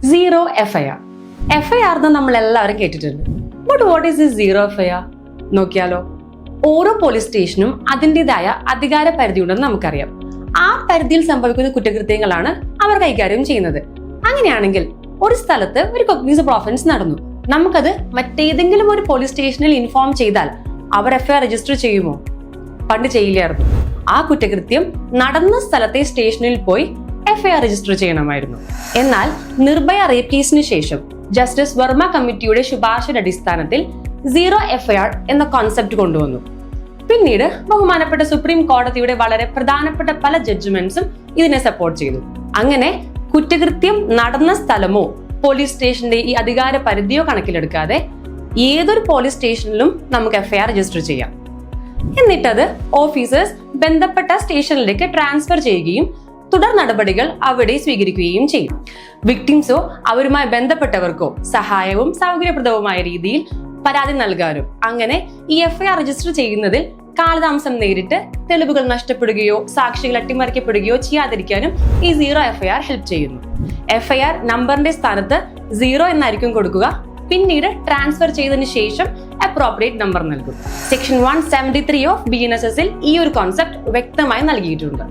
Zero FIR. FIR എന്ന് നമ്മൾ എല്ലാവരും കേട്ടിട്ടുണ്ട്. But what is this zero FIR? നോക്കിയാലോ. ഓരോ പോലീസ് സ്റ്റേഷനും അതിൻ്റെതായ അധികാര പരിധി ഉണ്ടെന്ന് നമുക്കറിയാം. ആ പരിധിയിൽ സംഭവിക്കുന്ന കുറ്റകൃത്യങ്ങളാണ് അവർ കൈകാര്യം ചെയ്യുന്നത്. അങ്ങനെയാണെങ്കിൽ ഒരു സ്ഥലത്ത് ഒരു കൊഗ്നിസബിൾ ഓഫൻസ് നടന്നു. നമുക്കത് മറ്റേതെങ്കിലും ഒരു പോലീസ് സ്റ്റേഷനിൽ ഇൻഫോം ചെയ്താൽ അവർ FIR രജിസ്റ്റർ ചെയ്യുമോ? പണ്ട് ചെയ്യില്ലായിരുന്നു. ആ കുറ്റകൃത്യം നടന്ന സ്ഥലത്തെ സ്റ്റേഷനിൽ പോയി FIR രജിസ്റ്റർ ചെയ്യണമായിരുന്നു. എന്നാൽ നിർഭയ റേപ്പ് കേസിന് ശേഷം ജസ്റ്റിസ് വർമ്മ കമ്മിറ്റിയുടെ ശുപാർശയുടെ അടിസ്ഥാനത്തിൽ സീറോ FIR എന്ന കോൺസെപ്റ്റ് കൊണ്ടുവന്നു. പിന്നീട് ബഹുമാനപ്പെട്ട സുപ്രീം കോടതിയുടെ വളരെ പ്രധാനപ്പെട്ട പല ജഡ്ജ്മെന്റ്സും ഇതിനെ സപ്പോർട്ട് ചെയ്തു. അങ്ങനെ കുറ്റകൃത്യം നടന്ന സ്ഥലമോ പോലീസ് സ്റ്റേഷന്റെ ഈ അധികാര പരിധിയോ കണക്കിലെടുക്കാതെ ഏതൊരു പോലീസ് സ്റ്റേഷനിലും നമുക്ക് FIR രജിസ്റ്റർ ചെയ്യാം. എന്നിട്ടത് ഓഫീസേഴ്സ് ബന്ധപ്പെട്ട സ്റ്റേഷനിലേക്ക് ട്രാൻസ്ഫർ ചെയ്യുകയും തുടർ നടപടികൾ അവിടെ സ്വീകരിക്കുകയും ചെയ്യും. വിക്ടിംസോ അവരുമായി ബന്ധപ്പെട്ടവർക്കോ സഹായവും സൗകര്യപ്രദവുമായ രീതിയിൽ പരാതി നൽകാനും അങ്ങനെ ഈ FIR രജിസ്റ്റർ ചെയ്യുന്നതിൽ കാലതാമസം നേരിട്ട് തെളിവുകൾ നഷ്ടപ്പെടുകയോ സാക്ഷികൾ അട്ടിമറിക്കപ്പെടുകയോ ചെയ്യാതിരിക്കാനും ഈ സീറോ FIR ഹെൽപ്പ് ചെയ്യുന്നു. FIR നമ്പറിന്റെ സ്ഥാനത്ത് 0 എന്നായിരിക്കും കൊടുക്കുക. പിന്നീട് ട്രാൻസ്ഫർ ചെയ്തതിനു ശേഷം അപ്രോപ്രിയേറ്റ് നമ്പർ നൽകും. സെക്ഷൻ 173 ഓഫ് BNSS ഈ ഒരു കോൺസെപ്റ്റ് വ്യക്തമായി നൽകിയിട്ടുണ്ട്.